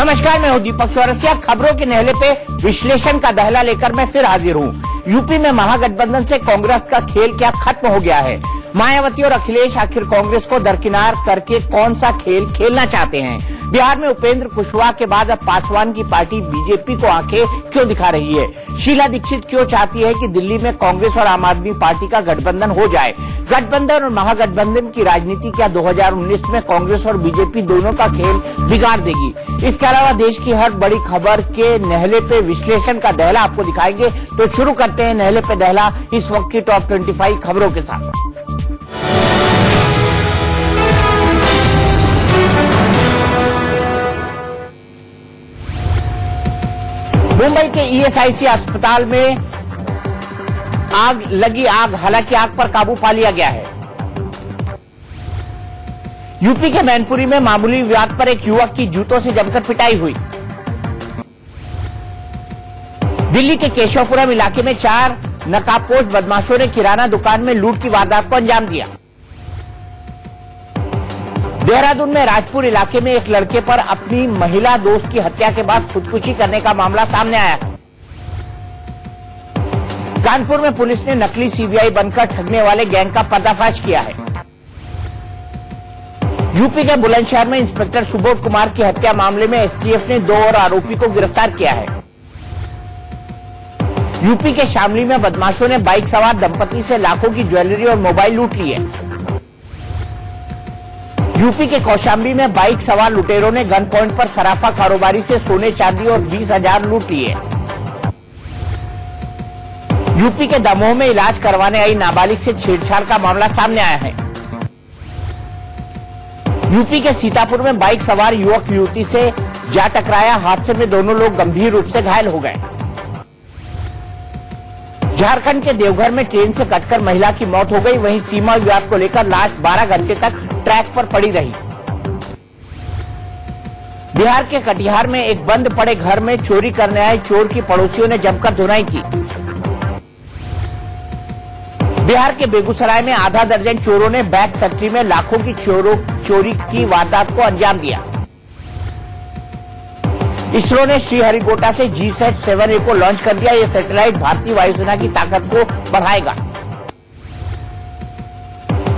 नमस्कार, मैं हूं दीपक चौरसिया। खबरों के नहले पे विश्लेषण का दहला लेकर मैं फिर हाजिर हूं। यूपी में महागठबंधन से कांग्रेस का खेल क्या खत्म हो गया है? मायावती और अखिलेश आखिर कांग्रेस को दरकिनार करके कौन सा खेल खेलना चाहते हैं? बिहार में उपेंद्र कुशवाहा के बाद अब पासवान की पार्टी बीजेपी को आंखें क्यों दिखा रही है? शीला दीक्षित क्यों चाहती है कि दिल्ली में कांग्रेस और आम आदमी पार्टी का गठबंधन हो जाए? गठबंधन और महागठबंधन की राजनीति क्या 2019 में कांग्रेस और बीजेपी दोनों का खेल बिगाड़ देगी? इसके अलावा देश की हर बड़ी खबर के नहले पे विश्लेषण का दहला आपको दिखाएंगे। तो शुरू करते हैं नहले पे दहला इस वक्त की टॉप 25 खबरों के साथ। मुंबई के ईएसआईसी अस्पताल में आग, हालांकि आग पर काबू पा लिया गया है। यूपी के मैनपुरी में मामूली विवाद पर एक युवक की जूतों से जमकर पिटाई हुई। दिल्ली के केशवपुरम इलाके में 4 नकाबपोश बदमाशों ने किराना दुकान में लूट की वारदात को अंजाम दिया। देहरादून में राजपुर इलाके में एक लड़के पर अपनी महिला दोस्त की हत्या के बाद खुदकुशी करने का मामला सामने आया। कानपुर में पुलिस ने नकली सीबीआई बनकर ठगने वाले गैंग का पर्दाफाश किया है। यूपी के बुलंदशहर में इंस्पेक्टर सुबोध कुमार की हत्या मामले में एसटीएफ ने 2 और आरोपी को गिरफ्तार किया है। यूपी के शामली में बदमाशों ने बाइक सवार दंपति से लाखों की ज्वेलरी और मोबाइल लूट लिए। यूपी के कौशाम्बी में बाइक सवार लुटेरों ने गन पॉइंट पर सराफा कारोबारी से सोने चांदी और 20,000 लूट लिए। यूपी के दमोह में इलाज करवाने आई नाबालिग से छेड़छाड़ का मामला सामने आया है। यूपी के सीतापुर में बाइक सवार युवक युवती से जा टकराया। हादसे में दोनों लोग गंभीर रूप से घायल हो गए। झारखंड के देवघर में ट्रेन से कटकर महिला की मौत हो गई। वहीं सीमा विवाद को लेकर लाश 12 घंटे तक ट्रैक पर पड़ी रही। बिहार के कटिहार में एक बंद पड़े घर में चोरी करने आए चोर की पड़ोसियों ने जमकर धुनाई की। बिहार के बेगूसराय में आधा दर्जन चोरों ने बैग फैक्ट्री में लाखों की चोरी की वारदात को अंजाम दिया। इसरो ने श्रीहरिकोटा से GSAT-7A को लॉन्च कर दिया। यह सैटेलाइट भारतीय वायुसेना की ताकत को बढ़ाएगा।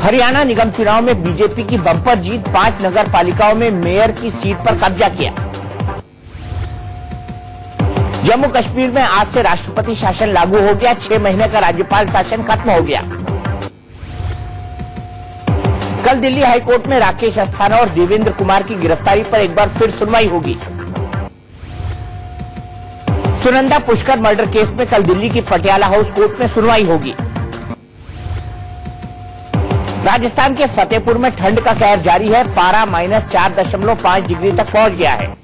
हरियाणा निगम चुनाव में बीजेपी की बम्पर जीत। 5 नगर पालिकाओं में मेयर की सीट पर कब्जा किया। जम्मू कश्मीर में आज से राष्ट्रपति शासन लागू हो गया। 6 महीने का राज्यपाल शासन खत्म हो गया। कल दिल्ली हाईकोर्ट में राकेश अस्थाना और देवेंद्र कुमार की गिरफ्तारी पर एक बार फिर सुनवाई होगी। सुनंदा पुष्कर मर्डर केस में कल दिल्ली की पटियाला हाउस कोर्ट में सुनवाई होगी। राजस्थान के फतेहपुर में ठंड का कहर जारी है। पारा -4.5 डिग्री तक पहुंच गया है।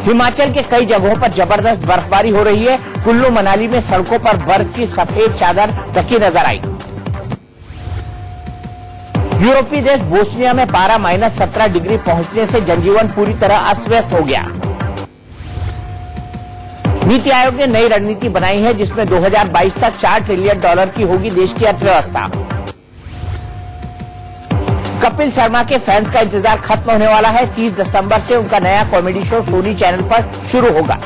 हिमाचल के कई जगहों पर जबरदस्त बर्फबारी हो रही है। कुल्लू मनाली में सड़कों पर बर्फ की सफेद चादर ढकी नजर आई। यूरोपीय देश बोस्निया में पारा -17 डिग्री पहुंचने से जनजीवन पूरी तरह अस्त व्यस्त हो गया। नीति आयोग ने नई रणनीति बनाई है जिसमें 2022 तक $4 ट्रिलियन की होगी देश की अर्थव्यवस्था। कपिल शर्मा के फैंस का इंतजार खत्म होने वाला है। 30 दिसंबर से उनका नया कॉमेडी शो सोनी चैनल पर शुरू होगा।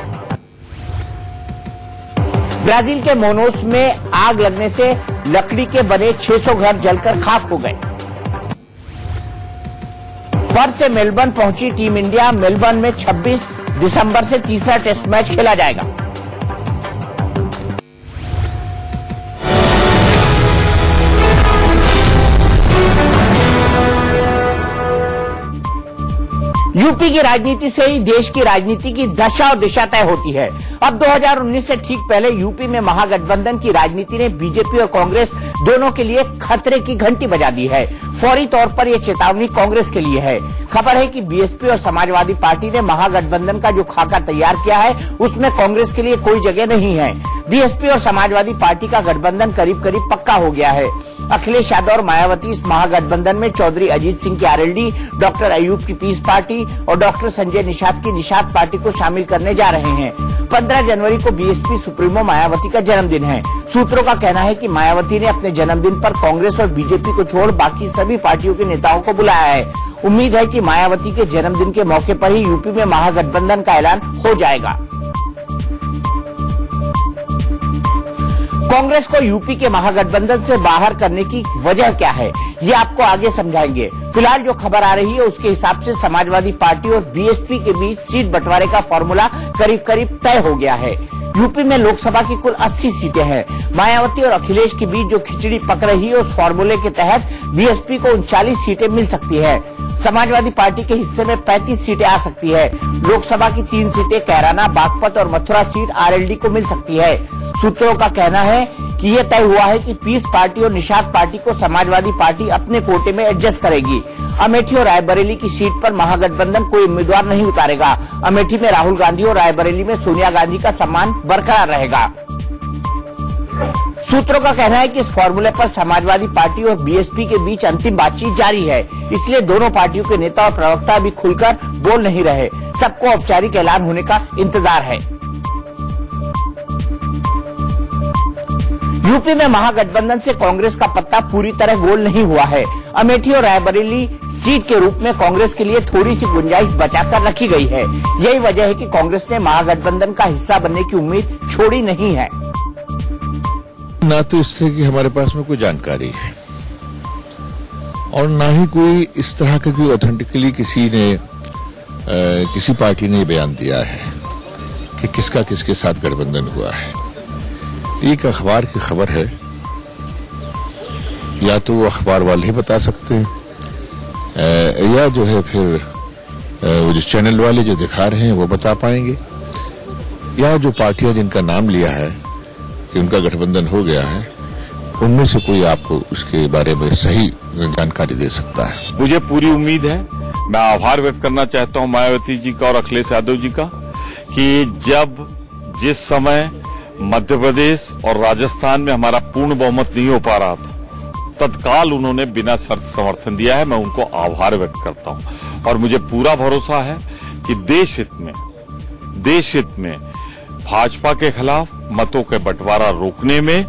ब्राजील के मोनोस में आग लगने से लकड़ी के बने 600 घर जलकर खाक हो गए। पर्थ से मेलबर्न पहुंची टीम इंडिया। मेलबर्न में 26 दिसंबर से तीसरा टेस्ट मैच खेला जाएगा। यूपी की राजनीति से ही देश की राजनीति की दशा और दिशा तय होती है। अब 2019 से ठीक पहले यूपी में महागठबंधन की राजनीति ने बीजेपी और कांग्रेस दोनों के लिए खतरे की घंटी बजा दी है। फौरी तौर पर यह चेतावनी कांग्रेस के लिए है। खबर है कि बीएसपी और समाजवादी पार्टी ने महागठबंधन का जो खाका तैयार किया है उसमें कांग्रेस के लिए कोई जगह नहीं है। बीएसपी और समाजवादी पार्टी का गठबंधन करीब करीब पक्का हो गया है। अखिलेश यादव और मायावती इस महागठबंधन में चौधरी अजीत सिंह की आरएलडी, डॉक्टर अयूब की पीस पार्टी और डॉक्टर संजय निषाद की निषाद पार्टी को शामिल करने जा रहे हैं। 15 जनवरी को बीएसपी सुप्रीमो मायावती का जन्मदिन है। सूत्रों का कहना है कि मायावती ने अपने जन्मदिन पर कांग्रेस और बीजेपी को छोड़ बाकी सभी पार्टियों के नेताओं को बुलाया है। उम्मीद है कि मायावती के जन्मदिन के मौके पर ही यूपी में महागठबंधन का ऐलान हो जाएगा। कांग्रेस को यूपी के महागठबंधन से बाहर करने की वजह क्या है, ये आपको आगे समझाएंगे। फिलहाल जो खबर आ रही है उसके हिसाब से समाजवादी पार्टी और बीएसपी के बीच सीट बंटवारे का फॉर्मूला करीब करीब तय हो गया है। यूपी में लोकसभा की कुल 80 सीटें हैं। मायावती और अखिलेश के बीच जो खिचड़ी पक रही है उस फॉर्मूले के तहत बीएसपी को 39 सीटें मिल सकती है। समाजवादी पार्टी के हिस्से में 35 सीटें आ सकती है। लोकसभा की 3 सीटें कैराना, बागपत और मथुरा सीट आरएलडी को मिल सकती है। सूत्रों का कहना है कि यह तय हुआ है कि पीस पार्टी और निषाद पार्टी को समाजवादी पार्टी अपने कोटे में एडजस्ट करेगी। अमेठी और रायबरेली की सीट पर महागठबंधन कोई उम्मीदवार नहीं उतारेगा। अमेठी में राहुल गांधी और रायबरेली में सोनिया गांधी का सम्मान बरकरार रहेगा। सूत्रों का कहना है कि इस फॉर्मूले पर समाजवादी पार्टी और बीएसपी के बीच अंतिम बातचीत जारी है, इसलिए दोनों पार्टियों के नेता और प्रवक्ता अभी खुलकर बोल नहीं रहे। सबको औपचारिक ऐलान होने का इंतजार है। यूपी में महागठबंधन से कांग्रेस का पत्ता पूरी तरह गोल नहीं हुआ है। अमेठी और रायबरेली सीट के रूप में कांग्रेस के लिए थोड़ी सी गुंजाइश बचाकर रखी गई है। यही वजह है कि कांग्रेस ने महागठबंधन का हिस्सा बनने की उम्मीद छोड़ी नहीं है। ना तो इससे कि हमारे पास में कोई जानकारी है और ना ही कोई इस तरह का कोई ऑथेंटिकली किसी पार्टी ने बयान दिया है कि किसका किसके साथ गठबंधन हुआ है। एक अखबार की खबर है, या तो वो अखबार वाले ही बता सकते हैं या जो है फिर वो जो चैनल वाले जो दिखा रहे हैं वो बता पाएंगे, या जो पार्टियां जिनका नाम लिया है कि उनका गठबंधन हो गया है उनमें से कोई आपको उसके बारे में सही जानकारी दे सकता है। मुझे पूरी उम्मीद है, मैं आभार व्यक्त करना चाहता हूं मायावती जी का और अखिलेश यादव जी का कि जिस समय मध्य प्रदेश और राजस्थान में हमारा पूर्ण बहुमत नहीं हो पा रहा था, तत्काल उन्होंने बिना शर्त समर्थन दिया है। मैं उनको आभार व्यक्त करता हूं और मुझे पूरा भरोसा है कि देश हित में भाजपा के खिलाफ मतों के बंटवारा रोकने में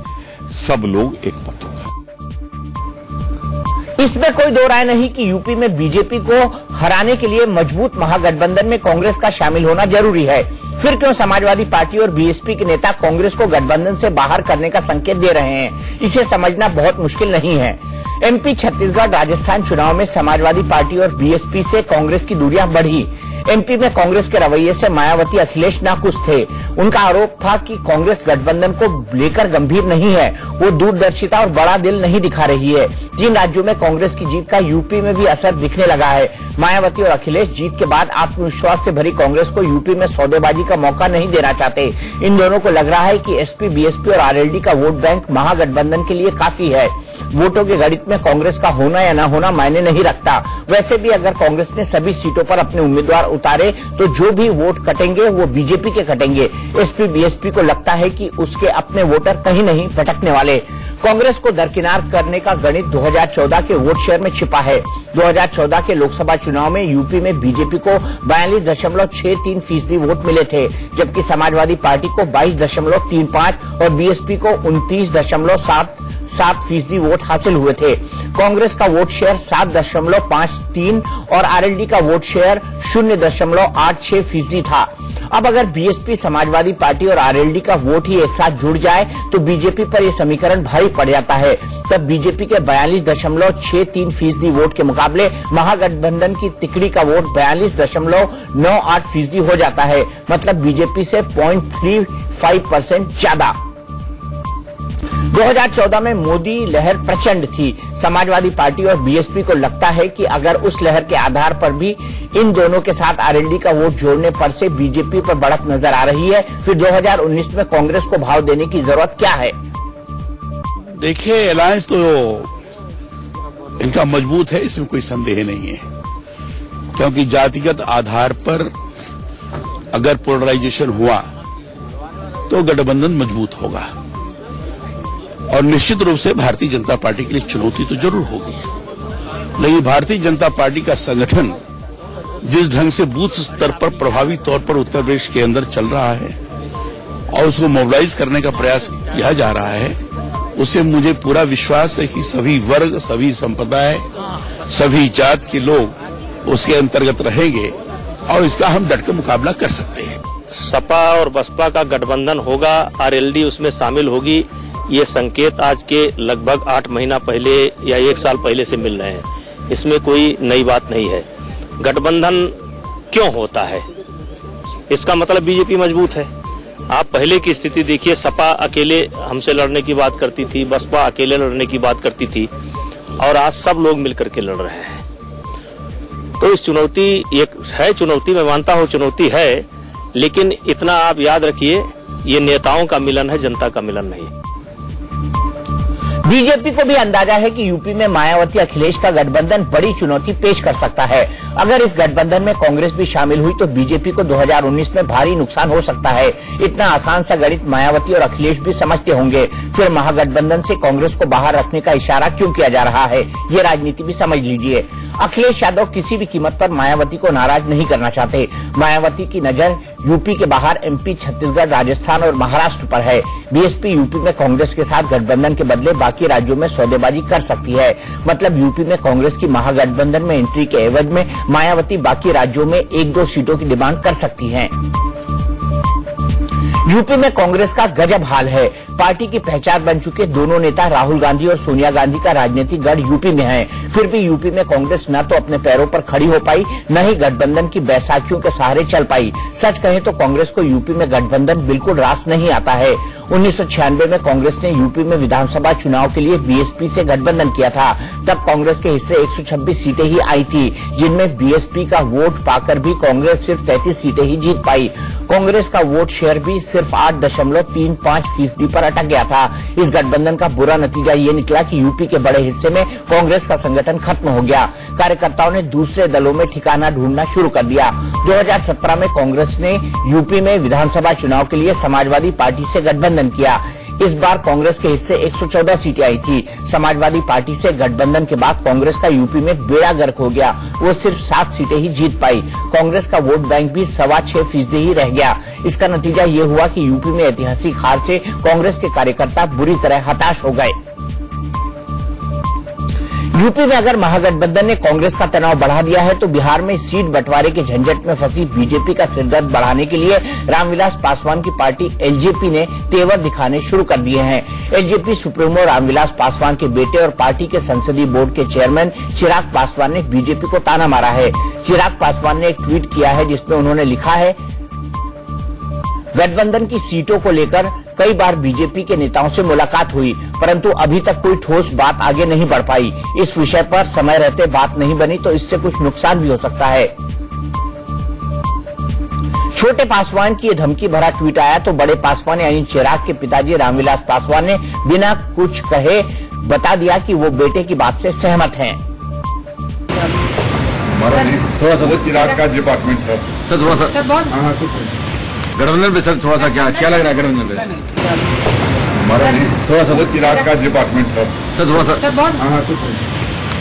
सब लोग एकमत होंगे। इसमें कोई दो राय नहीं कि यूपी में बीजेपी को हराने के लिए मजबूत महागठबंधन में कांग्रेस का शामिल होना जरूरी है। फिर क्यों समाजवादी पार्टी और बीएसपी के नेता कांग्रेस को गठबंधन से बाहर करने का संकेत दे रहे हैं, इसे समझना बहुत मुश्किल नहीं है। एमपी, छत्तीसगढ़, राजस्थान चुनाव में समाजवादी पार्टी और बीएसपी से कांग्रेस की दूरियां बढ़ी। एमपी में कांग्रेस के रवैये से मायावती, अखिलेश नाखुश थे। उनका आरोप था कि कांग्रेस गठबंधन को लेकर गंभीर नहीं है, वो दूरदर्शिता और बड़ा दिल नहीं दिखा रही है। 3 राज्यों में कांग्रेस की जीत का यूपी में भी असर दिखने लगा है। मायावती और अखिलेश जीत के बाद आत्मविश्वास से भरी कांग्रेस को यूपी में सौदेबाजी का मौका नहीं देना चाहते। इन दोनों को लग रहा है कि एसपी, बीएसपी और आरएलडी का वोट बैंक महागठबंधन के लिए काफी है। वोटों के गणित में कांग्रेस का होना या न होना मायने नहीं रखता। वैसे भी अगर कांग्रेस ने सभी सीटों पर अपने उम्मीदवार उतारे तो जो भी वोट कटेंगे वो बीजेपी के कटेंगे। एसपी, बीएसपी को लगता है कि उसके अपने वोटर कहीं नहीं भटकने वाले। कांग्रेस को दरकिनार करने का गणित 2014 के वोट शेयर में छिपा है। 2014 के लोकसभा चुनाव में यूपी में बीजेपी को 42.63% वोट मिले थे, जबकि समाजवादी पार्टी को 22.35 और बीएसपी को 29.77% वोट हासिल हुए थे। कांग्रेस का वोट शेयर 7.53 और आरएलडी का वोट शेयर 0.86% था। अब अगर बीएसपी, समाजवादी पार्टी और आरएलडी का वोट ही एक साथ जुड़ जाए तो बीजेपी पर यह समीकरण भारी पड़ जाता है। तब बीजेपी के 42.63% वोट के मुकाबले महागठबंधन की तिकड़ी का वोट 42.98% हो जाता है, मतलब बीजेपी से 0.35% ज्यादा। 2014 में मोदी लहर प्रचंड थी। समाजवादी पार्टी और बीएसपी को लगता है कि अगर उस लहर के आधार पर भी इन दोनों के साथ आरएलडी का वोट जोड़ने पर से बीजेपी पर बढ़त नजर आ रही है, फिर 2019 में कांग्रेस को भाव देने की जरूरत क्या है? देखिए, अलायंस तो इनका मजबूत है, इसमें कोई संदेह नहीं है, क्योंकि जातिगत आधार पर अगर पोलराइजेशन हुआ तो गठबंधन मजबूत होगा और निश्चित रूप से भारतीय जनता पार्टी के लिए चुनौती तो जरूर होगी। लेकिन भारतीय जनता पार्टी का संगठन जिस ढंग से बूथ स्तर पर प्रभावी तौर पर उत्तर प्रदेश के अंदर चल रहा है और उसको मोबिलाइज करने का प्रयास किया जा रहा है, उससे मुझे पूरा विश्वास है कि सभी वर्ग, सभी संप्रदाय, सभी जात के लोग उसके अंतर्गत रहेंगे और इसका हम डट के मुकाबला कर सकते हैं। सपा और बसपा का गठबंधन होगा, आरएलडी उसमें शामिल होगी, ये संकेत आज के लगभग 8 महीना पहले या 1 साल पहले से मिल रहे हैं। इसमें कोई नई बात नहीं है। गठबंधन क्यों होता है? इसका मतलब बीजेपी मजबूत है। आप पहले की स्थिति देखिए, सपा अकेले हमसे लड़ने की बात करती थी, बसपा अकेले लड़ने की बात करती थी, और आज सब लोग मिलकर के लड़ रहे हैं। तो इस चुनौती एक है, चुनौती मैं मानता हूं चुनौती है, लेकिन इतना आप याद रखिए, ये नेताओं का मिलन है, जनता का मिलन नहीं। बीजेपी को भी अंदाजा है कि यूपी में मायावती अखिलेश का गठबंधन बड़ी चुनौती पेश कर सकता है। अगर इस गठबंधन में कांग्रेस भी शामिल हुई तो बीजेपी को 2019 में भारी नुकसान हो सकता है। इतना आसान सा गणित मायावती और अखिलेश भी समझते होंगे। फिर महागठबंधन से कांग्रेस को बाहर रखने का इशारा क्यों किया जा रहा है, ये राजनीति भी समझ लीजिए। अखिलेश यादव किसी भी कीमत पर मायावती को नाराज नहीं करना चाहते। मायावती की नजर यूपी के बाहर एमपी, छत्तीसगढ़, राजस्थान और महाराष्ट्र पर है। बीएसपी यूपी में कांग्रेस के साथ गठबंधन के बदले बाकी राज्यों में सौदेबाजी कर सकती है। मतलब यूपी में कांग्रेस की महागठबंधन में एंट्री के एवज में मायावती बाकी राज्यों में 1-2 सीटों की डिमांड कर सकती हैं। यूपी में कांग्रेस का गजब हाल है। पार्टी की पहचान बन चुके दोनों नेता राहुल गांधी और सोनिया गांधी का राजनीतिक गढ़ यूपी में है। फिर भी यूपी में कांग्रेस न तो अपने पैरों पर खड़ी हो पाई, न ही गठबंधन की बैसाखियों के सहारे चल पाई। सच कहें तो कांग्रेस को यूपी में गठबंधन बिल्कुल रास नहीं आता है। 1996 में कांग्रेस ने यूपी में विधानसभा चुनाव के लिए बीएसपी से गठबंधन किया था। तब कांग्रेस के हिस्से 126 सीटें ही आई थी, जिनमें बीएसपी का वोट पाकर भी कांग्रेस सिर्फ 33 सीटें ही जीत पाई। कांग्रेस का वोट शेयर भी सिर्फ 8.35% पर अटक गया था। इस गठबंधन का बुरा नतीजा ये निकला कि यूपी के बड़े हिस्से में कांग्रेस का संगठन खत्म हो गया। कार्यकर्ताओं ने दूसरे दलों में ठिकाना ढूंढना शुरू कर दिया। 2017 में कांग्रेस ने यूपी में विधानसभा चुनाव के लिए समाजवादी पार्टी से गठबंधन किया। इस बार कांग्रेस के हिस्से 114 सीटें आई थी। समाजवादी पार्टी से गठबंधन के बाद कांग्रेस का यूपी में बेड़ा गर्क हो गया। वो सिर्फ 7 सीटें ही जीत पाई। कांग्रेस का वोट बैंक भी 6.25% ही रह गया। इसका नतीजा ये हुआ कि यूपी में ऐतिहासिक हार से कांग्रेस के कार्यकर्ता बुरी तरह हताश हो गए। यूपी में अगर महागठबंधन ने कांग्रेस का तनाव बढ़ा दिया है तो बिहार में सीट बंटवारे के झंझट में फंसी बीजेपी का सिरदर्द बढ़ाने के लिए रामविलास पासवान की पार्टी एलजेपी ने तेवर दिखाने शुरू कर दिए हैं। एलजेपी सुप्रीमो रामविलास पासवान के बेटे और पार्टी के संसदीय बोर्ड के चेयरमैन चिराग पासवान ने बीजेपी को ताना मारा है। चिराग पासवान ने एक ट्वीट किया है जिसमें उन्होंने लिखा है, गठबंधन की सीटों को लेकर कई बार बीजेपी के नेताओं से मुलाकात हुई, परंतु अभी तक कोई ठोस बात आगे नहीं बढ़ पाई। इस विषय पर समय रहते बात नहीं बनी तो इससे कुछ नुकसान भी हो सकता है। छोटे पासवान की ये धमकी भरा ट्वीट आया तो बड़े पासवान यानी चिराग के पिताजी रामविलास पासवान ने बिना कुछ कहे बता दिया कि वो बेटे की बात से सहमत हैं। थोड़ा सा चिराग का डिपार्टमेंट है सर, थोड़ा सा गठबंधन पे सर, थोड़ा सा क्या लग रहा है गठबंधन पे? थोड़ा सा चिराग का डिपार्टमेंट है सर, थोड़ा सा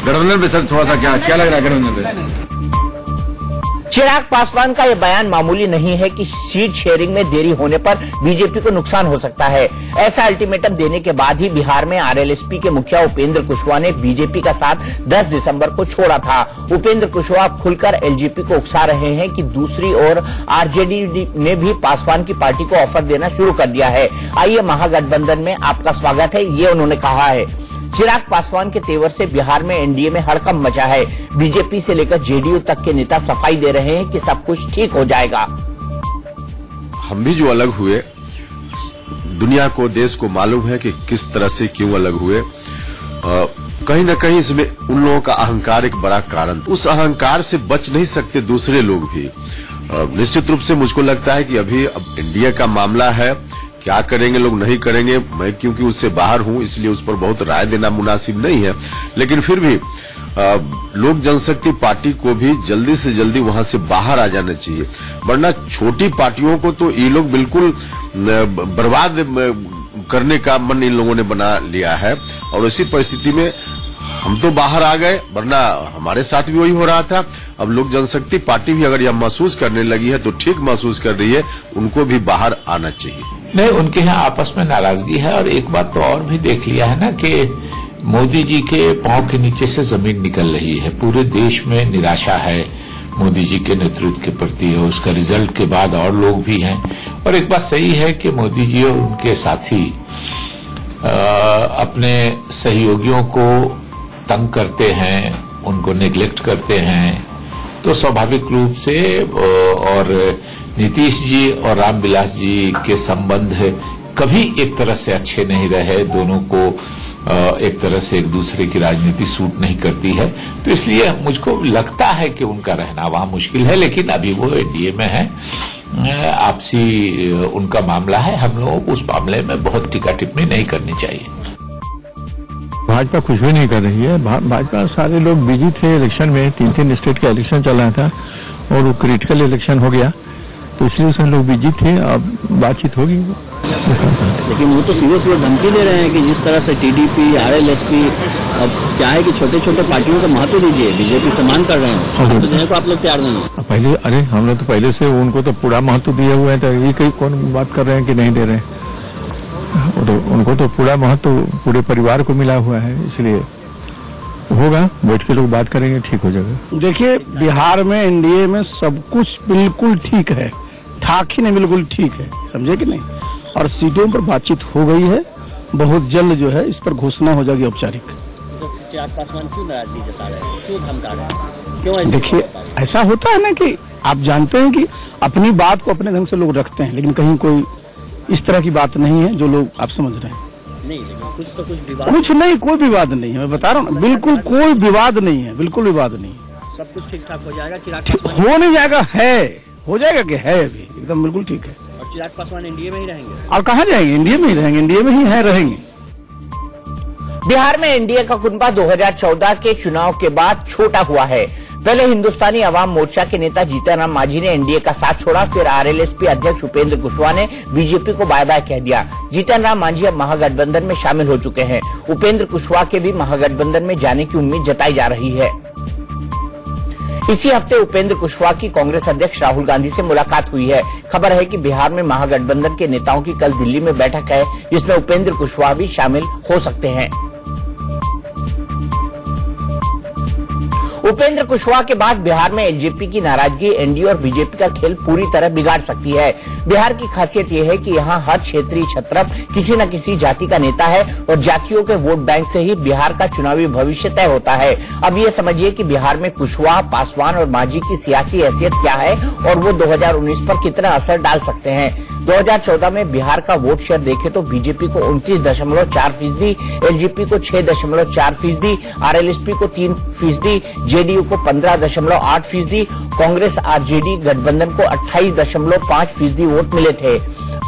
गठबंधन पे सर, थोड़ा सा क्या लग रहा है गठबंधन पे? चिराग पासवान का यह बयान मामूली नहीं है कि सीट शेयरिंग में देरी होने पर बीजेपी को नुकसान हो सकता है। ऐसा अल्टीमेटम देने के बाद ही बिहार में आरएलएसपी के मुखिया उपेंद्र कुशवाहा ने बीजेपी का साथ 10 दिसंबर को छोड़ा था। उपेंद्र कुशवाहा खुलकर एलजेपी को उकसा रहे हैं कि दूसरी ओर आरजेडी ने भी पासवान की पार्टी को ऑफर देना शुरू कर दिया है। आइए महागठबंधन में आपका स्वागत है, ये उन्होंने कहा है। चिराग पासवान के तेवर से बिहार में एनडीए में हड़कंप मचा है। बीजेपी से लेकर जेडीयू तक के नेता सफाई दे रहे हैं कि सब कुछ ठीक हो जाएगा। हम भी जो अलग हुए, दुनिया को, देश को मालूम है कि किस तरह से क्यों अलग हुए। कहीं न कहीं इसमें उन लोगों का अहंकार एक बड़ा कारण, उस अहंकार से बच नहीं सकते दूसरे लोग भी। निश्चित रूप से मुझको लगता है कि अभी अब इंडिया का मामला है, क्या करेंगे लोग नहीं करेंगे, मैं क्योंकि उससे बाहर हूं इसलिए उस पर बहुत राय देना मुनासिब नहीं है। लेकिन फिर भी लोक जनशक्ति पार्टी को भी जल्दी से जल्दी वहां से बाहर आ जाना चाहिए, वरना छोटी पार्टियों को तो ये लोग बिल्कुल बर्बाद करने का मन इन लोगों ने बना लिया है। और इसी परिस्थिति में हम तो बाहर आ गए, वरना हमारे साथ भी वही हो रहा था। अब लोक जनशक्ति पार्टी भी अगर यह महसूस करने लगी है तो ठीक महसूस कर रही है, उनको भी बाहर आना चाहिए। नहीं, उनके यहाँ आपस में नाराजगी है। और एक बात तो और भी देख लिया है ना कि मोदी जी के पांव के नीचे से जमीन निकल रही है। पूरे देश में निराशा है मोदी जी के नेतृत्व के प्रति, और उसका रिजल्ट के बाद और लोग भी हैं। और एक बात सही है कि मोदी जी और उनके साथी अपने सहयोगियों को तंग करते हैं, उनको नेग्लेक्ट करते हैं, तो स्वाभाविक रूप से और नीतीश जी और रामविलास जी के संबंध कभी एक तरह से अच्छे नहीं रहे। दोनों को एक तरह से एक दूसरे की राजनीति सूट नहीं करती है, तो इसलिए मुझको लगता है कि उनका रहना वहां मुश्किल है। लेकिन अभी वो एनडीए में है, आपसी उनका मामला है, हम लोगों को उस मामले में बहुत टीका टिप्पणी नहीं करनी चाहिए। भाजपा कुछ भी नहीं कर रही है। भाजपा सारे लोग बिजी थे इलेक्शन में, 3 स्टेट का इलेक्शन चल रहा था और वो क्रिटिकल इलेक्शन हो गया, तो इसलिए उसमें लोग बिजी थे। अब बातचीत होगी। लेकिन वो तो सीधे धमकी दे रहे हैं कि जिस तरह से टीडीपी, आरएलएसपी अब क्या है कि छोटे छोटे पार्टियों को महत्व दीजिए, बीजेपी सम्मान कर रहे हैं, तो देने को आप लोग तैयार नहीं। पहले अरे हम लोग तो पहले से उनको तो पूरा महत्व दिए हुए हैं, तो ये कहीं कौन बात कर रहे हैं कि नहीं दे रहे हैं। तो उनको तो पूरा महत्व पूरे परिवार को मिला हुआ है, इसलिए होगा, बैठ के लोग बात करेंगे, ठीक हो जाएगा। देखिए, बिहार में एनडीए में सब कुछ बिल्कुल ठीक है, ठाक ही नहीं, बिल्कुल ठीक है, समझे कि नहीं। और सीटों पर बातचीत हो गई है, बहुत जल्द जो है इस पर घोषणा हो जाएगी औपचारिक। तो चिराग पासवान क्यों नाराजगी जता रहे हैं, क्यों धमका रहे हैं, क्यों? देखिए, ऐसा होता है ना कि आप जानते हैं कि अपनी बात को अपने ढंग से लोग रखते हैं, लेकिन कहीं कोई इस तरह की बात नहीं है जो लोग आप समझ रहे हैं। नहीं, लेकिन कुछ तो कुछ विवाद, कुछ नहीं, कोई विवाद नहीं है, मैं बता रहा हूँ, बिल्कुल कोई विवाद नहीं है, बिल्कुल विवाद नहीं है। सब कुछ ठीक ठाक हो जाएगा। चिराग हो नहीं जाएगा, है, हो जाएगा कि है, अभी एकदम बिल्कुल ठीक है। और चिराग पासवान एनडीए में ही रहेंगे। और कहाँ जाएंगे, एनडीए में ही रहेंगे, एनडीए में ही है, रहेंगे। बिहार में एनडीए का कुनबा 2014 के चुनाव के बाद छोटा हुआ है। पहले हिंदुस्तानी अवाम मोर्चा के नेता जीतन राम मांझी ने एनडीए का साथ छोड़ा, फिर आरएलएसपी अध्यक्ष उपेंद्र कुशवाहा ने बीजेपी को बाय बाय कह दिया। जीतन राम मांझी अब महागठबंधन में शामिल हो चुके हैं। उपेंद्र कुशवाहा के भी महागठबंधन में जाने की उम्मीद जताई जा रही है। इसी हफ्ते उपेंद्र कुशवाहा की कांग्रेस अध्यक्ष राहुल गांधी से मुलाकात हुई है। खबर है कि बिहार में महागठबंधन के नेताओं की कल दिल्ली में बैठक है, जिसमें उपेंद्र कुशवाहा भी शामिल हो सकते हैं। उपेंद्र कुशवाहा के बाद बिहार में एलजेपी की नाराजगी एनडीए और बीजेपी का खेल पूरी तरह बिगाड़ सकती है। बिहार की खासियत यह है कि यहाँ हर क्षेत्रीय छत्रप किसी न किसी जाति का नेता है और जातियों के वोट बैंक से ही बिहार का चुनावी भविष्य तय होता है। अब ये समझिए कि बिहार में कुशवाहा, पासवान और मांझी की सियासी हैसियत क्या है और वो 2019 पर कितना असर डाल सकते हैं। 2014 में बिहार का वोट शेयर देखें तो बीजेपी को 29.4%, एलजेपी को 6.4%, आरएलएसपी को 3%, जेडीयू को 15.8%, कांग्रेस आरजेडी गठबंधन को 28.5% वोट मिले थे।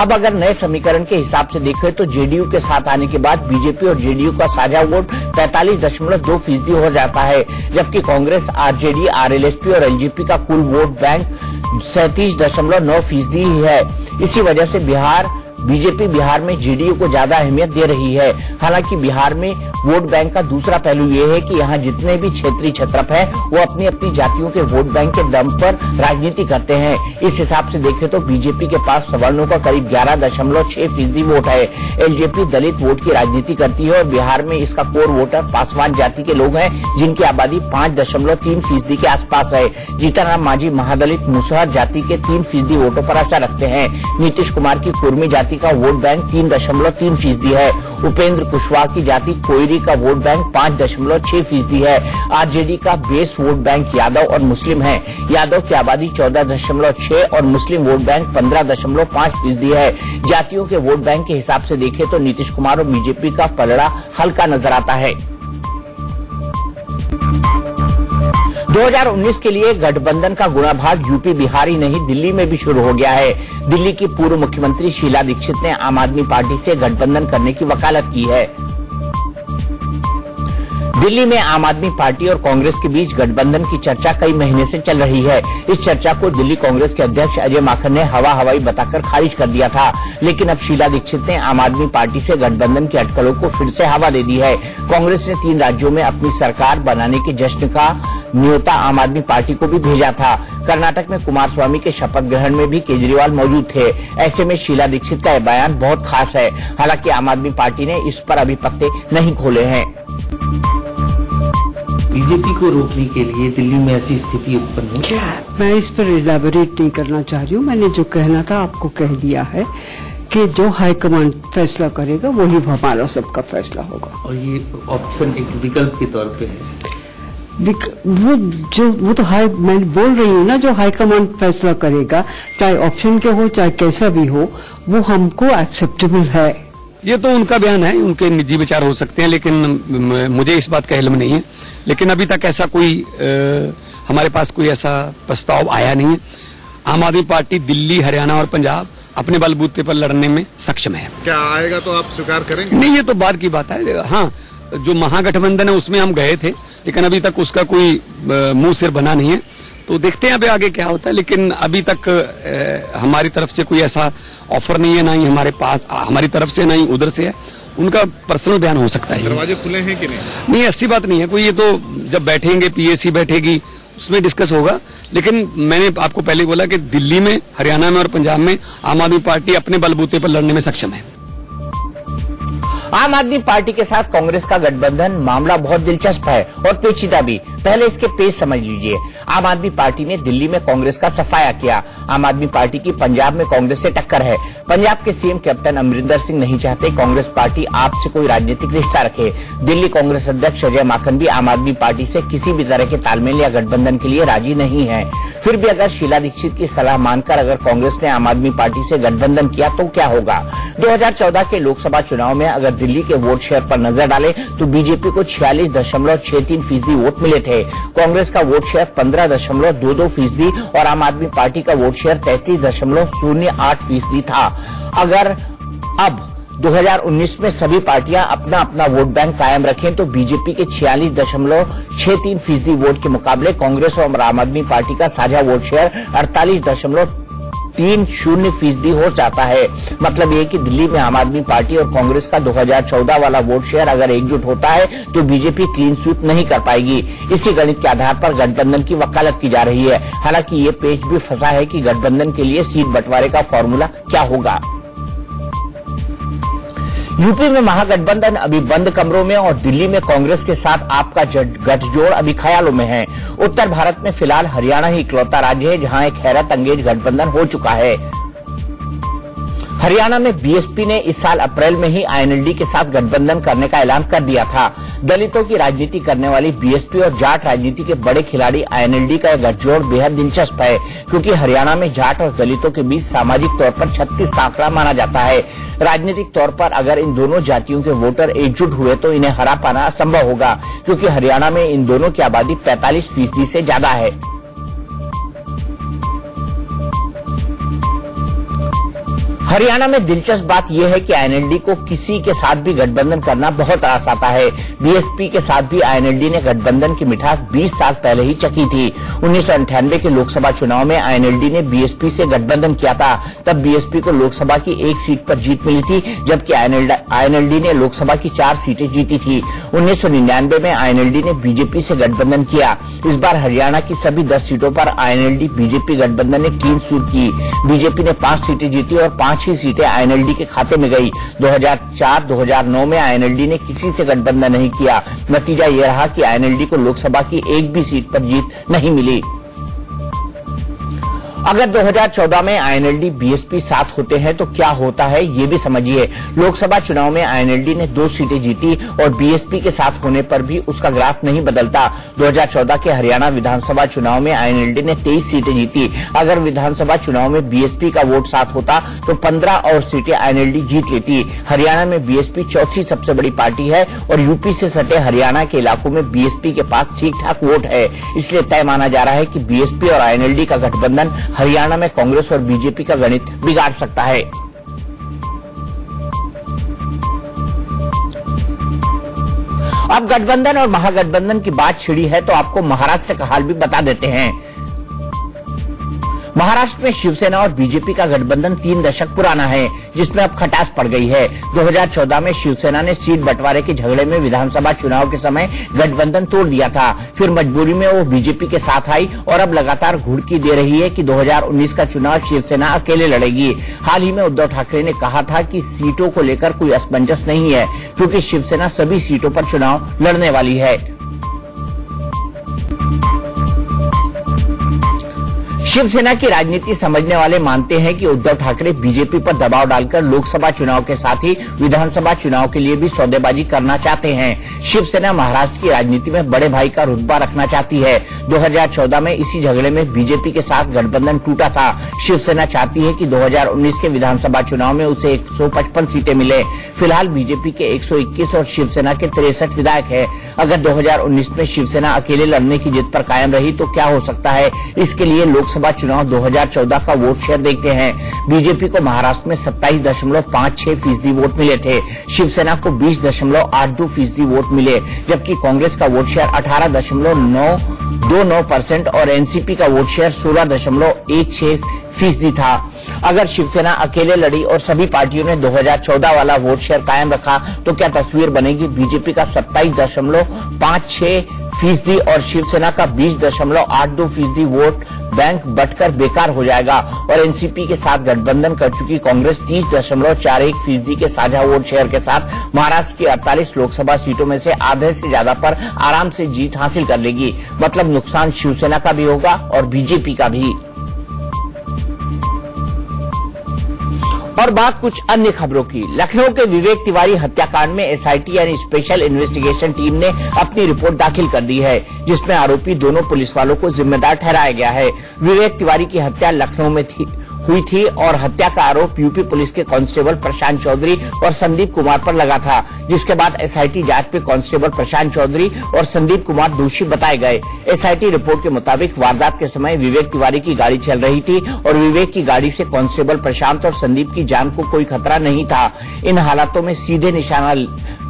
अब अगर नए समीकरण के हिसाब से देखें तो जेडीयू के साथ आने के बाद बीजेपी और जेडीयू का साझा वोट 45.2% हो जाता है, जबकि कांग्रेस, आरजेडी, आरएलएसपी और एलजेपी का कुल वोट बैंक 37.9% ही है। इसी वजह से बीजेपी बिहार में जेडीयू को ज्यादा अहमियत दे रही है। हालांकि बिहार में वोट बैंक का दूसरा पहलू ये है कि यहाँ जितने भी क्षेत्रीय छत्रप हैं, वो अपनी अपनी जातियों के वोट बैंक के दम पर राजनीति करते हैं। इस हिसाब से देखें तो बीजेपी के पास सवर्णों का करीब 11.6% वोट है। एलजेपी दलित वोट की राजनीति करती है और बिहार में इसका कोर वोटर पासवान जाति के लोग हैं, जिनकी आबादी 5.3% के आसपास है। जीतन राम मांझी महादलित मुसहर जाति के 3% वोटों पर असर रखते हैं। नीतीश कुमार की कुर्मी जाति का वोट बैंक 3.3% है। उपेंद्र कुशवाहा की जाति कोयरी का वोट बैंक 5.6% है। आरजेडी का बेस वोट बैंक यादव और मुस्लिम है। यादव की आबादी 14.6 और मुस्लिम वोट बैंक 15.5% है। जातियों के वोट बैंक के हिसाब से देखें तो नीतीश कुमार और बीजेपी का पलड़ा हल्का नजर आता है। 2019 के लिए गठबंधन का गुणाभाग यूपी, बिहार ही नहीं दिल्ली में भी शुरू हो गया है। दिल्ली की पूर्व मुख्यमंत्री शीला दीक्षित ने आम आदमी पार्टी से गठबंधन करने की वकालत की है। दिल्ली में आम आदमी पार्टी और कांग्रेस के बीच गठबंधन की चर्चा कई महीने से चल रही है। इस चर्चा को दिल्ली कांग्रेस के अध्यक्ष अजय माकन ने हवाई बताकर खारिज कर दिया था, लेकिन अब शीला दीक्षित ने आम आदमी पार्टी से गठबंधन की अटकलों को फिर से हवा दे दी है। कांग्रेस ने 3 राज्यों में अपनी सरकार बनाने के जश्न का न्योता आम आदमी पार्टी को भी भेजा था। कर्नाटक में कुमारस्वामी के शपथ ग्रहण में भी केजरीवाल मौजूद थे। ऐसे में शीला दीक्षित का यह बयान बहुत खास है। हालांकि आम आदमी पार्टी ने इस पर अभी पत्ते नहीं खोले हैं। बीजेपी को रोकने के लिए दिल्ली में ऐसी स्थिति उत्पन्न हो? मैं इस पर इलैबोरेट नहीं करना चाह रही हूँ। मैंने जो कहना था आपको कह दिया है कि जो हाईकमांड फैसला करेगा वही हमारा सबका फैसला होगा। और ये ऑप्शन एक विकल्प के तौर पे है। वो तो मैं बोल रही हूँ ना, जो हाईकमांड फैसला करेगा, चाहे ऑप्शन के हो चाहे कैसा भी हो, वो हमको एक्सेप्टेबल है। ये तो उनका बयान है, उनके निजी विचार हो सकते हैं, लेकिन मुझे इस बात का इल्म नहीं है। लेकिन अभी तक ऐसा कोई हमारे पास कोई ऐसा प्रस्ताव आया नहीं है। आम आदमी पार्टी दिल्ली, हरियाणा और पंजाब अपने बलबूते पर लड़ने में सक्षम है। क्या आएगा तो आप स्वीकार करेंगे? नहीं, ये तो बाद की बात है। हाँ, जो महागठबंधन है उसमें हम गए थे, लेकिन अभी तक उसका कोई मुंह सिर बना नहीं है। तो देखते हैं अभी आगे क्या होता है। लेकिन अभी तक हमारी तरफ से कोई ऐसा ऑफर नहीं है, ना ही हमारे पास, हमारी तरफ से, ना ही उधर से है। उनका पर्सनल बयान हो सकता है। दरवाजे खुले हैं कि नहीं? नहीं, ऐसी बात नहीं है कोई। ये तो जब बैठेंगे, पीएसी बैठेगी, उसमें डिस्कस होगा। लेकिन मैंने आपको पहले बोला कि दिल्ली में, हरियाणा में और पंजाब में आम आदमी पार्टी अपने बलबूते पर लड़ने में सक्षम है। आम आदमी पार्टी के साथ कांग्रेस का गठबंधन मामला बहुत दिलचस्प है और पेचीदा भी। पहले इसके पेज समझ लीजिए। आम आदमी पार्टी ने दिल्ली में कांग्रेस का सफाया किया। आम आदमी पार्टी की पंजाब में कांग्रेस से टक्कर है। पंजाब के सीएम कैप्टन अमरिंदर सिंह नहीं चाहते कांग्रेस पार्टी आपसे कोई राजनीतिक रिश्ता रखे। दिल्ली कांग्रेस अध्यक्ष अजय माकन भी आम आदमी पार्टी से किसी भी तरह के तालमेल या गठबंधन के लिए राजी नहीं है। फिर भी अगर शीला दीक्षित की सलाह मानकर अगर कांग्रेस ने आम आदमी पार्टी से गठबंधन किया तो क्या होगा? 2014 के लोकसभा चुनाव में अगर दिल्ली के वोट शेयर पर नजर डालें तो बीजेपी को 46.63% वोट मिले थे। कांग्रेस का वोट शेयर 15.22% और आम आदमी पार्टी का वोट शेयर 33.08% था। अगर अब 2019 में सभी पार्टियां अपना अपना वोट बैंक कायम रखें तो बीजेपी के 46.63% वोट के मुकाबले कांग्रेस और आम आदमी पार्टी का साझा वोट शेयर 48.30% हो जाता है। मतलब ये कि दिल्ली में आम आदमी पार्टी और कांग्रेस का 2014 वाला वोट शेयर अगर एकजुट होता है तो बीजेपी क्लीन स्वीप नहीं कर पाएगी। इसी गणित के आधार पर गठबंधन की वकालत की जा रही है। हालांकि ये पेच भी फंसा है कि गठबंधन के लिए सीट बंटवारे का फॉर्मूला क्या होगा। यूपी में महागठबंधन अभी बंद कमरों में और दिल्ली में कांग्रेस के साथ आपका गठजोड़ अभी ख्यालों में है। उत्तर भारत में फिलहाल हरियाणा ही इकलौता राज्य है जहां एक हैरत अंगेज गठबंधन हो चुका है। हरियाणा में बीएसपी ने इस साल अप्रैल में ही आईएनएलडी के साथ गठबंधन करने का ऐलान कर दिया था। दलितों की राजनीति करने वाली बीएसपी और जाट राजनीति के बड़े खिलाड़ी आईएनएलडी का गठजोड़ बेहद दिलचस्प है, क्योंकि हरियाणा में जाट और दलितों के बीच सामाजिक तौर पर 36 का आंकड़ा माना जाता है। राजनीतिक तौर पर अगर इन दोनों जातियों के वोटर एकजुट हुए तो इन्हें हरा पाना असंभव होगा, क्योंकि हरियाणा में इन दोनों की आबादी 45% से ज्यादा है। हरियाणा में दिलचस्प बात यह है कि आईएनएलडी को किसी के साथ भी गठबंधन करना बहुत आस आता है। बीएसपी के साथ भी आईएनएलडी ने गठबंधन की मिठास 20 साल पहले ही चखी थी। 1998 के लोकसभा चुनाव में आईएनएलडी ने बीएसपी से गठबंधन किया था। तब बीएसपी को लोकसभा की 1 सीट पर जीत मिली थी, जबकि आईएनएलडी ने लोकसभा की 4 सीटें जीती थी। 1999 में आईएनएलडी ने बीजेपी से गठबंधन किया। इस बार हरियाणा की सभी 10 सीटों पर आईएनएलडी बीजेपी गठबंधन ने क्लीन स्वीप की। बीजेपी ने 5 सीटें जीती और 5 ही सीटें आईएनएलडी के खाते में गई। 2004-2009 में आईएनएलडी ने किसी से गठबंधन नहीं किया। नतीजा यह रहा कि आईएनएलडी को लोकसभा की एक भी सीट पर जीत नहीं मिली। अगर 2014 में आईएनएलडी बीएसपी साथ होते हैं तो क्या होता है ये भी समझिए। लोकसभा चुनाव में आईएनएलडी ने 2 सीटें जीती और बीएसपी के साथ होने पर भी उसका ग्राफ नहीं बदलता। 2014 के हरियाणा विधानसभा चुनाव में आईएनएलडी ने 23 सीटें जीती। अगर विधानसभा चुनाव में बीएसपी का वोट साथ होता तो 15 और सीटें आईएनएलडी जीत लेती। हरियाणा में बीएसपी चौथी सबसे बड़ी पार्टी है और यूपी से सटे हरियाणा के इलाकों में बीएसपी के पास ठीक ठाक वोट है। इसलिए तय माना जा रहा है कि बीएसपी और आईएनएलडी का गठबंधन हरियाणा में कांग्रेस और बीजेपी का गणित बिगाड़ सकता है। अब गठबंधन और महागठबंधन की बात छिड़ी है तो आपको महाराष्ट्र का हाल भी बता देते हैं। महाराष्ट्र में शिवसेना और बीजेपी का गठबंधन 3 दशक पुराना है, जिसमें अब खटास पड़ गई है। 2014 में शिवसेना ने सीट बंटवारे के झगड़े में विधानसभा चुनाव के समय गठबंधन तोड़ दिया था। फिर मजबूरी में वो बीजेपी के साथ आई और अब लगातार घुड़की दे रही है कि 2019 का चुनाव शिवसेना अकेले लड़ेगी। हाल ही में उद्धव ठाकरे ने कहा था कि सीटों को लेकर कोई असमंजस नहीं है, क्योंकि शिवसेना सभी सीटों पर चुनाव लड़ने वाली है। शिवसेना की राजनीति समझने वाले मानते हैं कि उद्धव ठाकरे बीजेपी पर दबाव डालकर लोकसभा चुनाव के साथ ही विधानसभा चुनाव के लिए भी सौदेबाजी करना चाहते हैं। शिवसेना महाराष्ट्र की राजनीति में बड़े भाई का रुतबा रखना चाहती है। 2014 में इसी झगड़े में बीजेपी के साथ गठबंधन टूटा था। शिवसेना चाहती है कि 2019 के विधानसभा चुनाव में उसे 155 सीटें मिले। फिलहाल बीजेपी के 121 और शिवसेना के 63 विधायक है। अगर 2019 में शिवसेना अकेले लड़ने की जिद पर कायम रही तो क्या हो सकता है, इसके लिए लोकसभा चुनाव 2014 का वोट शेयर देखते हैं। बीजेपी को महाराष्ट्र में 27.56% वोट मिले थे। शिवसेना को 20.82% वोट मिले, जबकि कांग्रेस का वोट शेयर 18.29% और एनसीपी का वोट शेयर 16.16% था। अगर शिवसेना अकेले लड़ी और सभी पार्टियों ने 2014 वाला वोट शेयर कायम रखा तो क्या तस्वीर बनेगी? बीजेपी का 27.56% और शिवसेना का 20.82% वोट बैंक बंटकर बेकार हो जाएगा और एनसीपी के साथ गठबंधन कर चुकी कांग्रेस 30.41% के साझा वोट शेयर के साथ महाराष्ट्र की 48 लोकसभा सीटों में से आधे से ज्यादा पर आराम से जीत हासिल कर लेगी। मतलब नुकसान शिवसेना का भी होगा और बीजेपी का भी। और बात कुछ अन्य खबरों की। लखनऊ के विवेक तिवारी हत्याकांड में एसआईटी यानी स्पेशल इन्वेस्टिगेशन टीम ने अपनी रिपोर्ट दाखिल कर दी है, जिसमें आरोपी दोनों पुलिस वालों को जिम्मेदार ठहराया गया है। विवेक तिवारी की हत्या लखनऊ में हुई थी और हत्या का आरोप यूपी पुलिस के कांस्टेबल प्रशांत चौधरी और संदीप कुमार पर लगा था, जिसके बाद एसआईटी जांच में कांस्टेबल प्रशांत चौधरी और संदीप कुमार दोषी बताए गए। एसआईटी रिपोर्ट के मुताबिक वारदात के समय विवेक तिवारी की गाड़ी चल रही थी और विवेक की गाड़ी से कांस्टेबल प्रशांत और संदीप की जान को कोई खतरा नहीं था। इन हालातों में सीधे निशाना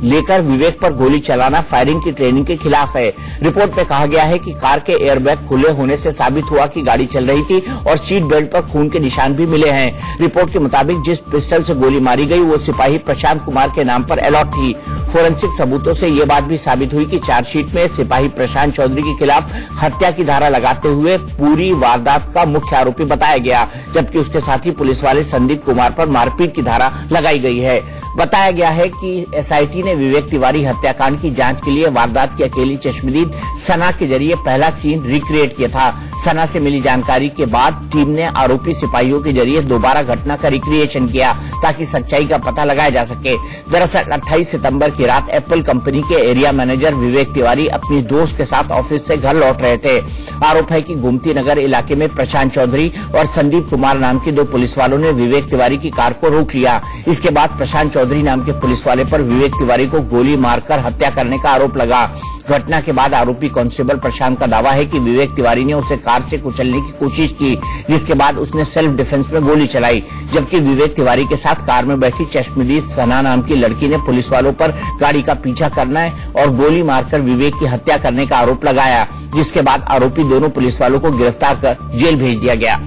लेकर विवेक पर गोली चलाना फायरिंग की ट्रेनिंग के खिलाफ है। रिपोर्ट में कहा गया है कि कार के एयरबैग खुले होने से साबित हुआ कि गाड़ी चल रही थी और सीट बेल्ट पर खून के निशान भी मिले हैं। रिपोर्ट के मुताबिक जिस पिस्टल से गोली मारी गई वो सिपाही प्रशांत कुमार के नाम पर अलॉट थी। फोरेंसिक सबूतों से ये बात भी साबित हुई कि चार्जशीट में सिपाही प्रशांत चौधरी के खिलाफ हत्या की धारा लगाते हुए पूरी वारदात का मुख्य आरोपी बताया गया, जबकि उसके साथी पुलिस वाले संदीप कुमार पर मारपीट की धारा लगाई गई है। बताया गया है कि एसआईटी ने विवेक तिवारी हत्याकांड की जांच के लिए वारदात की अकेली चश्मदीद सना के जरिए पहला सीन रिक्रिएट किया था। सना से मिली जानकारी के बाद टीम ने आरोपी सिपाहियों के जरिए दोबारा घटना का रिक्रिएशन किया ताकि सच्चाई का पता लगाया जा सके। दरअसल 28 सितंबर की रात एप्पल कंपनी के एरिया मैनेजर विवेक तिवारी अपनी दोस्त के साथ ऑफिस से घर लौट रहे थे। आरोप है कि गोमती नगर इलाके में प्रशांत चौधरी और संदीप कुमार नाम के दो पुलिस वालों ने विवेक तिवारी की कार को रोक लिया। इसके बाद प्रशांत चौधरी नाम के पुलिस वाले पर विवेक तिवारी को गोली मारकर हत्या करने का आरोप लगा। घटना के बाद आरोपी कांस्टेबल प्रशांत का दावा है कि विवेक तिवारी ने उसे कार से कुचलने की कोशिश की, जिसके बाद उसने सेल्फ डिफेंस में गोली चलाई, जबकि विवेक तिवारी के साथ कार में बैठी चश्मदीद सना नाम की लड़की ने पुलिस वालों पर गाड़ी का पीछा करना और गोली मारकर विवेक की हत्या करने का आरोप लगाया, जिसके बाद आरोपी दोनों पुलिस वालों को गिरफ्तार कर जेल भेज दिया गया।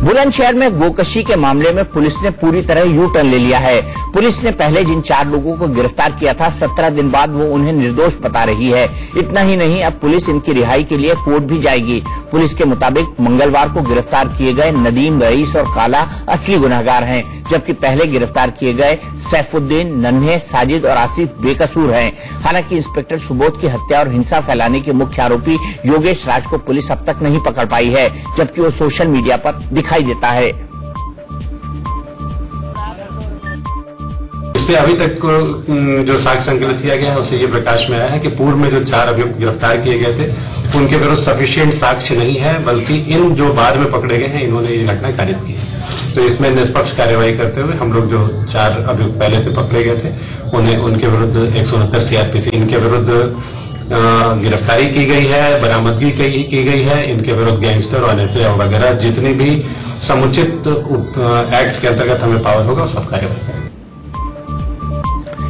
बुलंदशहर में गोकशी के मामले में पुलिस ने पूरी तरह यू टर्न ले लिया है। पुलिस ने पहले जिन 4 लोगों को गिरफ्तार किया था 17 दिन बाद वो उन्हें निर्दोष बता रही है। इतना ही नहीं, अब पुलिस इनकी रिहाई के लिए कोर्ट भी जाएगी। पुलिस के मुताबिक मंगलवार को गिरफ्तार किए गए नदीम, रईस और काला असली गुनहगार हैं, जबकि पहले गिरफ्तार किए गए सैफुद्दीन, नन्हे, साजिद और आसिफ बेकसूर हैं। हालांकि इंस्पेक्टर सुबोध की हत्या और हिंसा फैलाने के मुख्य आरोपी योगेश राज को पुलिस अब तक नहीं पकड़ पाई है, जबकि वो सोशल मीडिया पर दिखाई देता है। इससे अभी तक जो साक्ष्य संकलित किया गया है उससे ये प्रकाश में आया है कि पूर्व में जो 4 अभियुक्त गिरफ्तार किए गए थे उनके विरुद्ध सफिशिएंट साक्ष्य नहीं है, बल्कि इन जो बाद में पकड़े गए हैं इन्होंने ये घटना कारित की है। तो इसमें निष्पक्ष कार्यवाही करते हुए हम लोग जो 4 अभियुक्त पहले से पकड़े गए थे उन्हें उनके विरुद्ध 169 CRPC इनके विरुद्ध गिरफ्तारी की गई है, बरामदगी की गई है। इनके विरुद्ध गैंगस्टर और NSA वगैरह जितनी भी समुचित एक्ट के अंतर्गत हमें पावर होगा सब कार्यवाही करेंगे।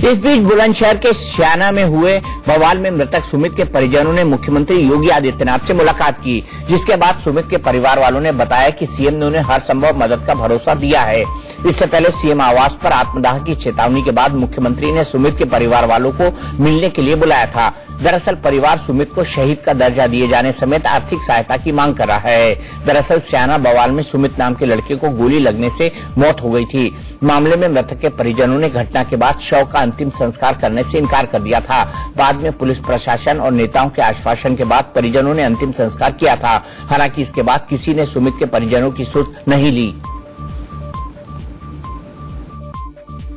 इस बीच बुलंदशहर के श्याना में हुए बवाल में मृतक सुमित के परिजनों ने मुख्यमंत्री योगी आदित्यनाथ से मुलाकात की, जिसके बाद सुमित के परिवार वालों ने बताया कि सीएम ने उन्हें हर संभव मदद का भरोसा दिया है। इससे पहले सीएम आवास पर आत्मदाह की चेतावनी के बाद मुख्यमंत्री ने सुमित के परिवार वालों को मिलने के लिए बुलाया था। दरअसल परिवार सुमित को शहीद का दर्जा दिए जाने समेत आर्थिक सहायता की मांग कर रहा है। दरअसल श्याना बवाल में सुमित नाम के लड़के को गोली लगने से मौत हो गई थी। मामले में मृतक के परिजनों ने घटना के बाद शव का अंतिम संस्कार करने से इनकार कर दिया था। बाद में पुलिस प्रशासन और नेताओं के आश्वासन के बाद परिजनों ने अंतिम संस्कार किया था। हालांकि इसके बाद किसी ने सुमित के परिजनों की सुध नहीं ली।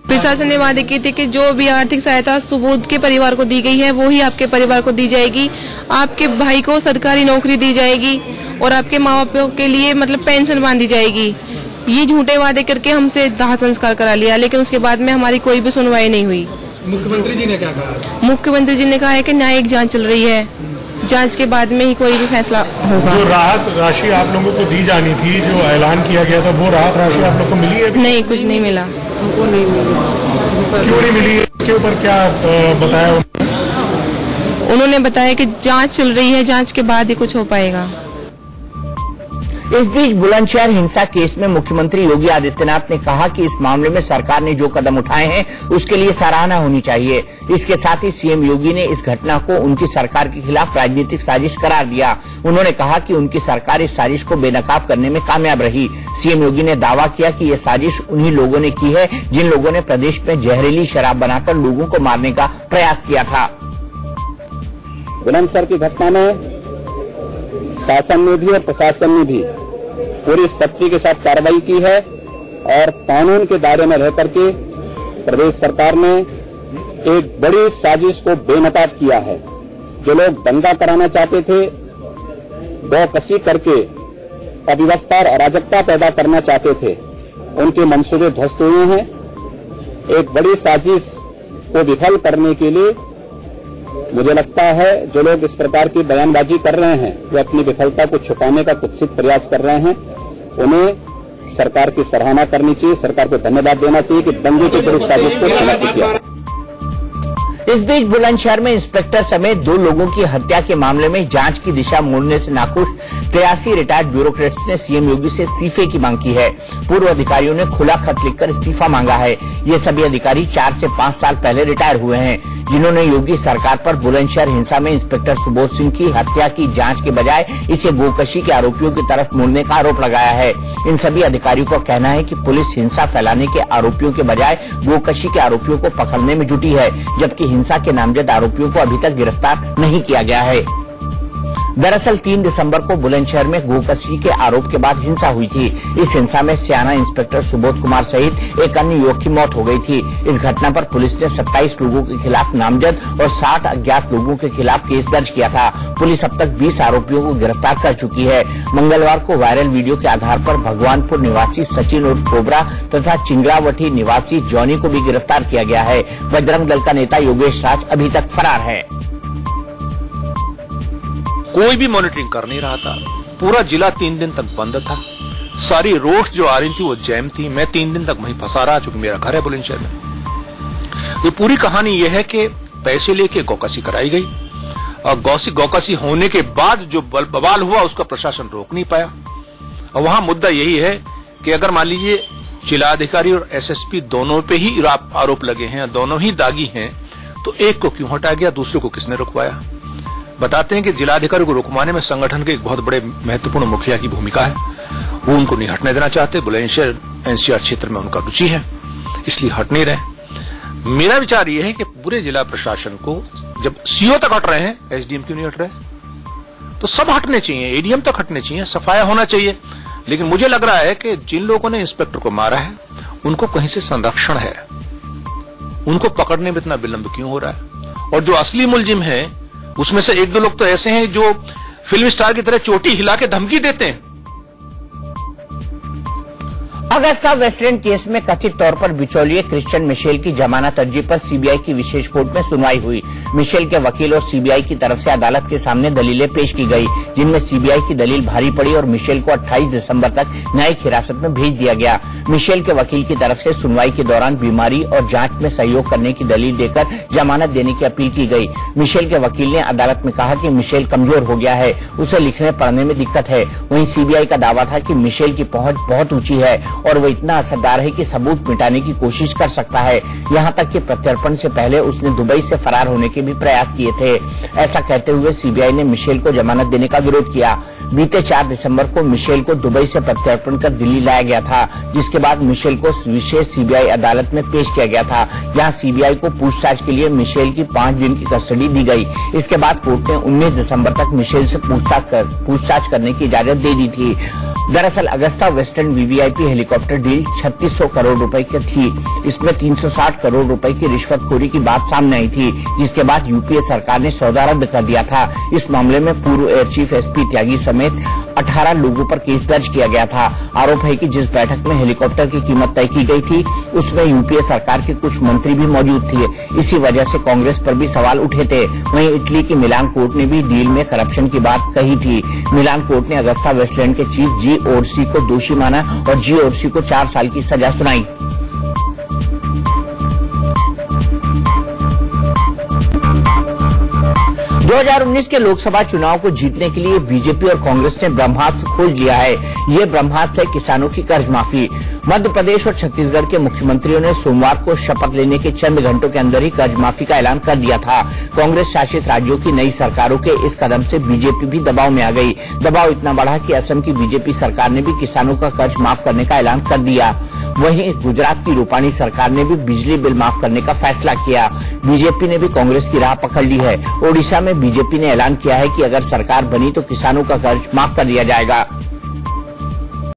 प्रशासन ने वादे किए थे कि जो भी आर्थिक सहायता सुबोध के परिवार को दी गई है वो ही आपके परिवार को दी जाएगी। आपके भाई को सरकारी नौकरी दी जाएगी और आपके माँ बापों के लिए पेंशन बांधी जाएगी। ये झूठे वादे करके हमसे दाह संस्कार करा लिया, लेकिन उसके बाद में हमारी कोई भी सुनवाई नहीं हुई। मुख्यमंत्री जी ने क्या कहा? मुख्यमंत्री जी ने कहा है कि न्यायिक जांच चल रही है, जांच के बाद में ही कोई भी फैसला होगा। जो राहत राशि आप लोगों को दी जानी थी, जो ऐलान किया गया था, वो राहत राशि आप लोग को मिली है? नहीं, कुछ नहीं मिला। हमको नहीं मिली। क्यों नहीं मिली? इसके ऊपर क्या बताया उन्होंने? बताया कि जांच चल रही है, जांच के बाद ही कुछ हो पाएगा। इस बीच बुलंदशहर हिंसा केस में मुख्यमंत्री योगी आदित्यनाथ ने कहा कि इस मामले में सरकार ने जो कदम उठाए हैं उसके लिए सराहना होनी चाहिए। इसके साथ ही सीएम योगी ने इस घटना को उनकी सरकार के खिलाफ राजनीतिक साजिश करार दिया। उन्होंने कहा कि उनकी सरकार इस साजिश को बेनकाब करने में कामयाब रही। सीएम योगी ने दावा किया कि ये साजिश उन्हीं लोगों ने की है जिन लोगों ने प्रदेश में जहरीली शराब बनाकर लोगों को मारने का प्रयास किया था। बुलंदशहर की घटना में शासन ने भी और प्रशासन ने भी पूरी सख्ती के साथ कार्रवाई की है और कानून के दायरे में रह करके प्रदेश सरकार ने एक बड़ी साजिश को बेनकाब किया है। जो लोग दंगा कराना चाहते थे, गौकशी करके अव्यवस्था और अराजकता पैदा करना चाहते थे, उनके मंसूबे ध्वस्त हुए हैं। एक बड़ी साजिश को विफल करने के लिए मुझे लगता है जो लोग इस प्रकार की बयानबाजी कर रहे हैं, वे अपनी विफलता को छुपाने का कुत्सित प्रयास कर रहे हैं। उन्हें सरकार की सराहना करनी चाहिए, सरकार को धन्यवाद देना चाहिए कि दंगे की बड़ी साजिश को समाप्त किया। इस बीच बुलंदशहर में इंस्पेक्टर समेत 2 लोगों की हत्या के मामले में जांच की दिशा मोड़ने से नाखुश 83 रिटायर्ड ब्यूरोक्रेट्स ने सीएम योगी से इस्तीफे की मांग की है। पूर्व अधिकारियों ने खुला खत लिखकर इस्तीफा मांगा है। ये सभी अधिकारी 4 से 5 साल पहले रिटायर हुए हैं, जिन्होंने योगी सरकार पर बुलंदशहर हिंसा में इंस्पेक्टर सुबोध सिंह की हत्या की जांच के बजाय इसे गोकशी के आरोपियों की तरफ मोड़ने का आरोप लगाया है। इन सभी अधिकारियों का कहना है कि पुलिस हिंसा फैलाने के आरोपियों के बजाय गोकशी के आरोपियों को पकड़ने में जुटी है, जबकि हिंसा के नामजद आरोपियों को अभी तक गिरफ्तार नहीं किया गया है। दरअसल 3 दिसंबर को बुलंदशहर में गोकशी के आरोप के बाद हिंसा हुई थी। इस हिंसा में स्याना इंस्पेक्टर सुबोध कुमार सहित एक अन्य युवक की मौत हो गई थी। इस घटना पर पुलिस ने 27 लोगों के खिलाफ नामजद और 60 अज्ञात लोगों के खिलाफ केस दर्ज किया था। पुलिस अब तक 20 आरोपियों को गिरफ्तार कर चुकी है। मंगलवार को वायरल वीडियो के आधार पर भगवानपुर निवासी सचिन उर्फ कोबरा तथा चिंगरावटी निवासी जॉनी को भी गिरफ्तार किया गया है। बजरंग दल का नेता योगेश राज अभी तक फरार है। कोई भी मॉनिटरिंग कर नहीं रहा था। पूरा जिला 3 दिन तक बंद था। सारी रोड जो आ रही थी वो जैम थी। मैं 3 दिन तक वहीं फंसा रहा, चूंकि मेरा घर है बुलंदशहर में। तो पूरी कहानी यह है कि पैसे लेके गौकशी कराई गई और गौकशी होने के बाद जो बवाल हुआ उसका प्रशासन रोक नहीं पाया। और वहां मुद्दा यही है कि अगर मान लीजिए जिलाधिकारी और एसएसपी दोनों पे ही आरोप लगे हैं, दोनों ही दागी हैं, तो एक को क्यों हटाया गया, दूसरे को किसने रुकवाया? बताते हैं कि जिलाधिकारी को रुकवाने में संगठन के एक बहुत बड़े महत्वपूर्ण मुखिया की भूमिका है। वो उनको नहीं हटने देना चाहते। बुलंदशहर एनसीआर क्षेत्र में उनका रुचि है, इसलिए हट नहीं रहे। मेरा विचार यह है कि पूरे जिला प्रशासन को, जब सीओ तक हट रहे हैं, एसडीएम क्यों नहीं हट रहे? तो सब हटने चाहिए, एडीएम तक हटने चाहिए, सफाया होना चाहिए। लेकिन मुझे लग रहा है कि जिन लोगों ने इंस्पेक्टर को मारा है उनको कहीं से संरक्षण है, उनको पकड़ने में इतना विलंब क्यों हो रहा है? और जो असली मुलजिम है उसमें से 1-2 लोग तो ऐसे हैं जो फिल्म स्टार की तरह चोटी हिला के धमकी देते हैं। अगस्ता वेस्टलैंड केस में कथित तौर पर बिचौलिए क्रिश्चियन मिशेल की जमानत अर्जी पर सीबीआई की विशेष कोर्ट में सुनवाई हुई। मिशेल के वकील और सीबीआई की तरफ से अदालत के सामने दलीलें पेश की गई, जिनमें सीबीआई की दलील भारी पड़ी और मिशेल को 28 दिसंबर तक न्यायिक हिरासत में भेज दिया गया। मिशेल के वकील की तरफ से सुनवाई के दौरान बीमारी और जांच में सहयोग करने की दलील देकर जमानत देने की अपील की गई। मिशेल के वकील ने अदालत में कहा कि मिशेल कमजोर हो गया है, उसे लिखने पढ़ने में दिक्कत है। वहीं सीबीआई का दावा था कि मिशेल की पहुंच बहुत ऊंची है और वो इतना असरदार है कि सबूत मिटाने की कोशिश कर सकता है। यहाँ तक कि प्रत्यर्पण से पहले उसने दुबई से फरार होने के भी प्रयास किए थे। ऐसा कहते हुए सीबीआई ने मिशेल को जमानत देने का विरोध किया। बीते 4 दिसंबर को मिशेल को दुबई से प्रत्यर्पण कर दिल्ली लाया गया था, जिसके बाद मिशेल को विशेष सीबीआई अदालत में पेश किया गया था, जहां सीबीआई को पूछताछ के लिए मिशेल की 5 दिन की कस्टडी दी गई। इसके बाद कोर्ट ने 19 दिसंबर तक मिशेल से पूछताछ करने की इजाजत दे दी थी। दरअसल Agusta Westland VVIP helicopter deal 3600 crore रुपए की थी। इसमें 360 करोड़ रुपए की रिश्वतखोरी की बात सामने आई थी, जिसके बाद यूपीए सरकार ने सौदा रद्द कर दिया था। इस मामले में पूर्व एयर चीफ एसपी त्यागी समेत 18 लोगों पर केस दर्ज किया गया था। आरोप है कि जिस बैठक में हेलीकॉप्टर की कीमत तय की गई थी, उसमें यूपीए सरकार के कुछ मंत्री भी मौजूद थे। इसी वजह से कांग्रेस पर भी सवाल उठे थे। वहीं इटली की मिलान कोर्ट ने भी डील में करप्शन की बात कही थी। मिलान कोर्ट ने अगस्ता वेस्टलैंड के चीफ जी ओर्सी को दोषी माना और जी ओर्सी को 4 साल की सजा सुनाई। दो 2019 के लोकसभा चुनाव को जीतने के लिए बीजेपी और कांग्रेस ने ब्रह्मास्त्र खोज लिया है। ये ब्रह्मास्त्र है किसानों की कर्ज माफी। मध्य प्रदेश और छत्तीसगढ़ के मुख्यमंत्रियों ने सोमवार को शपथ लेने के चंद घंटों के अंदर ही कर्ज माफी का ऐलान कर दिया था। कांग्रेस शासित राज्यों की नई सरकारों के इस कदम से बीजेपी भी दबाव में आ गई। दबाव इतना बढ़ा कि असम की बीजेपी सरकार ने भी किसानों का कर्ज माफ करने का ऐलान कर दिया। वहीं गुजरात की रूपाणी सरकार ने भी बिजली बिल माफ करने का फैसला किया। बीजेपी ने भी कांग्रेस की राह पकड़ ली है। ओडिशा में बीजेपी ने ऐलान किया है कि अगर सरकार बनी तो किसानों का कर्ज माफ कर दिया जाएगा।